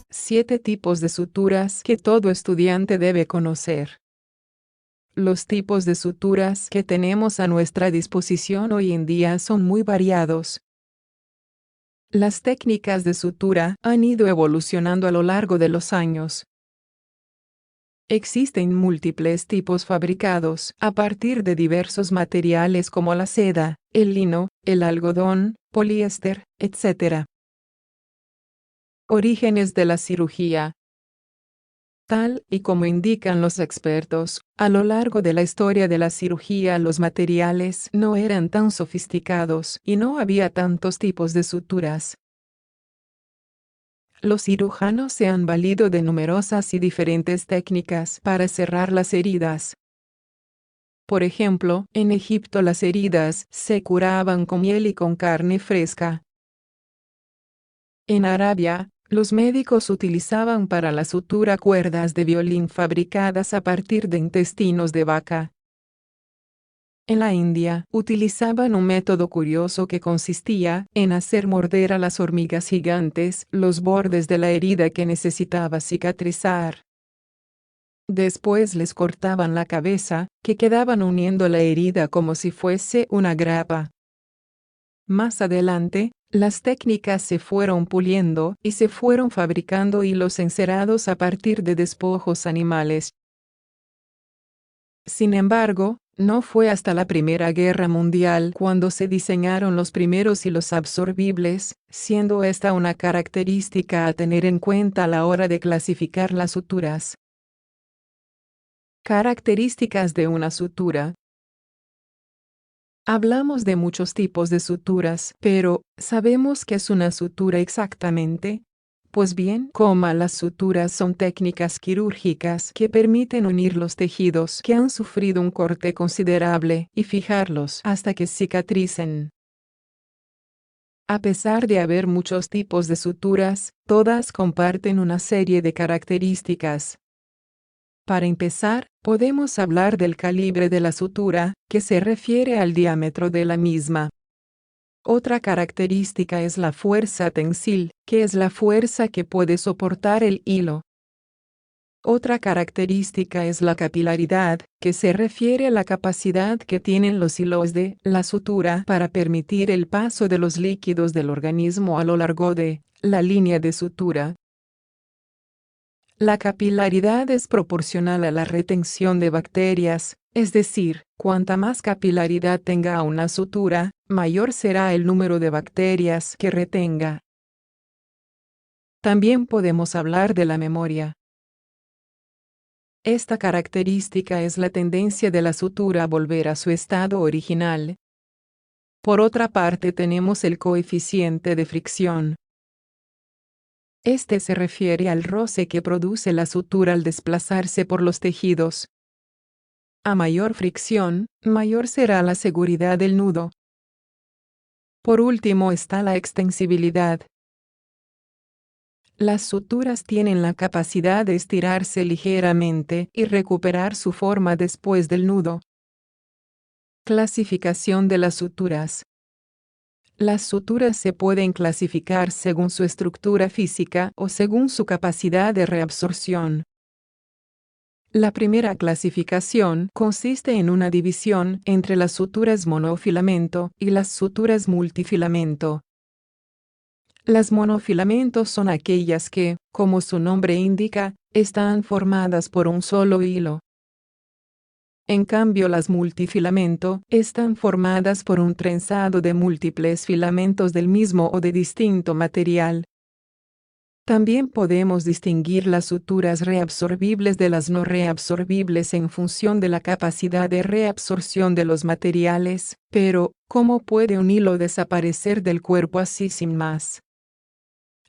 Siete tipos de suturas que todo estudiante debe conocer. Los tipos de suturas que tenemos a nuestra disposición hoy en día son muy variados. Las técnicas de sutura han ido evolucionando a lo largo de los años. Existen múltiples tipos fabricados a partir de diversos materiales como la seda, el lino, el algodón, poliéster, etc. Orígenes de la cirugía. Tal y como indican los expertos, a lo largo de la historia de la cirugía los materiales no eran tan sofisticados y no había tantos tipos de suturas. Los cirujanos se han valido de numerosas y diferentes técnicas para cerrar las heridas. Por ejemplo, en Egipto las heridas se curaban con miel y con carne fresca. En Arabia, los médicos utilizaban para la sutura cuerdas de violín fabricadas a partir de intestinos de vaca. En la India, utilizaban un método curioso que consistía en hacer morder a las hormigas gigantes los bordes de la herida que necesitaba cicatrizar. Después les cortaban la cabeza, que quedaban uniendo la herida como si fuese una grapa. Más adelante, las técnicas se fueron puliendo y se fueron fabricando hilos encerados a partir de despojos animales. Sin embargo, no fue hasta la Primera Guerra Mundial cuando se diseñaron los primeros hilos absorbibles, siendo esta una característica a tener en cuenta a la hora de clasificar las suturas. Características de una sutura. Hablamos de muchos tipos de suturas, pero ¿sabemos qué es una sutura exactamente? Pues bien, las suturas son técnicas quirúrgicas que permiten unir los tejidos que han sufrido un corte considerable y fijarlos hasta que cicatricen. A pesar de haber muchos tipos de suturas, todas comparten una serie de características. Para empezar, podemos hablar del calibre de la sutura, que se refiere al diámetro de la misma. Otra característica es la fuerza tensil, que es la fuerza que puede soportar el hilo. Otra característica es la capilaridad, que se refiere a la capacidad que tienen los hilos de la sutura para permitir el paso de los líquidos del organismo a lo largo de la línea de sutura. La capilaridad es proporcional a la retención de bacterias, es decir, cuanta más capilaridad tenga una sutura, mayor será el número de bacterias que retenga. También podemos hablar de la memoria. Esta característica es la tendencia de la sutura a volver a su estado original. Por otra parte tenemos el coeficiente de fricción. Este se refiere al roce que produce la sutura al desplazarse por los tejidos. A mayor fricción, mayor será la seguridad del nudo. Por último está la extensibilidad. Las suturas tienen la capacidad de estirarse ligeramente y recuperar su forma después del nudo. Clasificación de las suturas. Las suturas se pueden clasificar según su estructura física o según su capacidad de reabsorción. La primera clasificación consiste en una división entre las suturas monofilamento y las suturas multifilamento. Las monofilamentos son aquellas que, como su nombre indica, están formadas por un solo hilo. En cambio, las multifilamento están formadas por un trenzado de múltiples filamentos del mismo o de distinto material. También podemos distinguir las suturas reabsorbibles de las no reabsorbibles en función de la capacidad de reabsorción de los materiales, pero, ¿cómo puede un hilo desaparecer del cuerpo así sin más?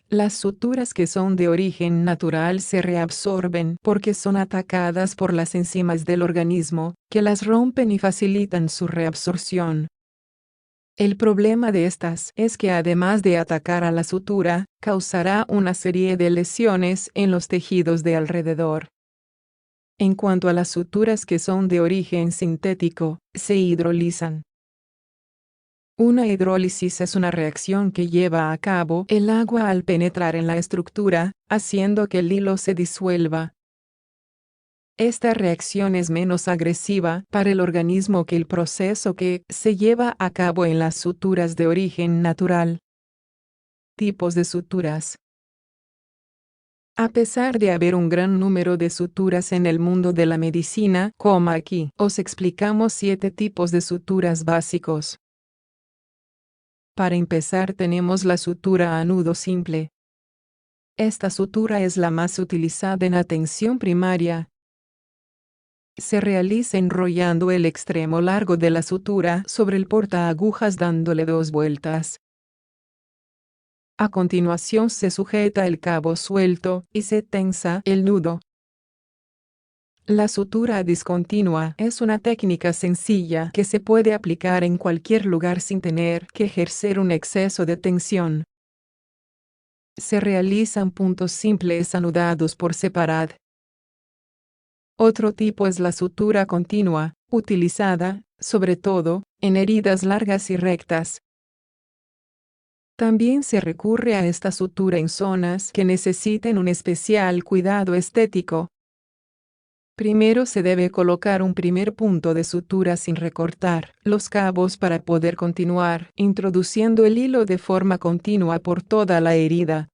Las suturas que son de origen natural se reabsorben porque son atacadas por las enzimas del organismo, que las rompen y facilitan su reabsorción. El problema de estas es que además de atacar a la sutura, causará una serie de lesiones en los tejidos de alrededor. En cuanto a las suturas que son de origen sintético, se hidrolizan. Una hidrólisis es una reacción que lleva a cabo el agua al penetrar en la estructura, haciendo que el hilo se disuelva. Esta reacción es menos agresiva para el organismo que el proceso que se lleva a cabo en las suturas de origen natural. Tipos de suturas. A pesar de haber un gran número de suturas en el mundo de la medicina, como aquí, os explicamos 7 tipos de suturas básicos. Para empezar tenemos la sutura a nudo simple. Esta sutura es la más utilizada en atención primaria. Se realiza enrollando el extremo largo de la sutura sobre el portaagujas dándole 2 vueltas. A continuación se sujeta el cabo suelto y se tensa el nudo. La sutura discontinua es una técnica sencilla que se puede aplicar en cualquier lugar sin tener que ejercer un exceso de tensión. Se realizan puntos simples anudados por separado. Otro tipo es la sutura continua, utilizada, sobre todo, en heridas largas y rectas. También se recurre a esta sutura en zonas que necesiten un especial cuidado estético. Primero se debe colocar un primer punto de sutura sin recortar los cabos para poder continuar introduciendo el hilo de forma continua por toda la herida.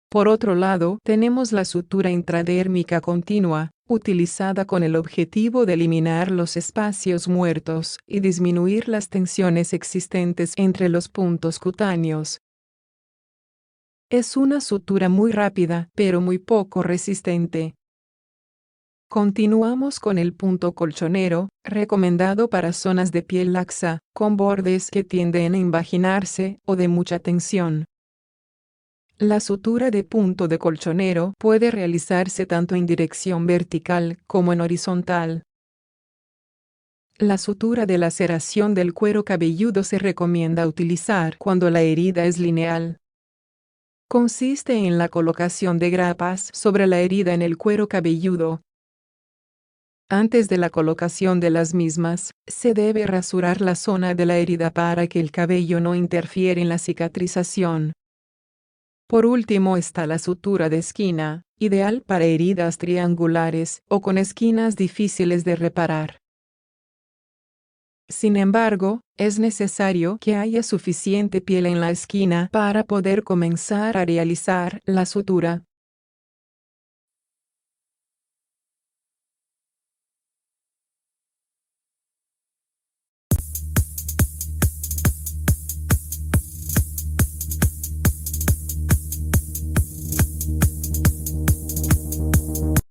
Por otro lado, tenemos la sutura intradérmica continua, utilizada con el objetivo de eliminar los espacios muertos y disminuir las tensiones existentes entre los puntos cutáneos. Es una sutura muy rápida, pero muy poco resistente. Continuamos con el punto colchonero, recomendado para zonas de piel laxa, con bordes que tienden a invaginarse o de mucha tensión. La sutura de punto de colchonero puede realizarse tanto en dirección vertical como en horizontal. La sutura de laceración del cuero cabelludo se recomienda utilizar cuando la herida es lineal. Consiste en la colocación de grapas sobre la herida en el cuero cabelludo. Antes de la colocación de las mismas, se debe rasurar la zona de la herida para que el cabello no interfiera en la cicatrización. Por último está la sutura de esquina, ideal para heridas triangulares o con esquinas difíciles de reparar. Sin embargo, es necesario que haya suficiente piel en la esquina para poder comenzar a realizar la sutura.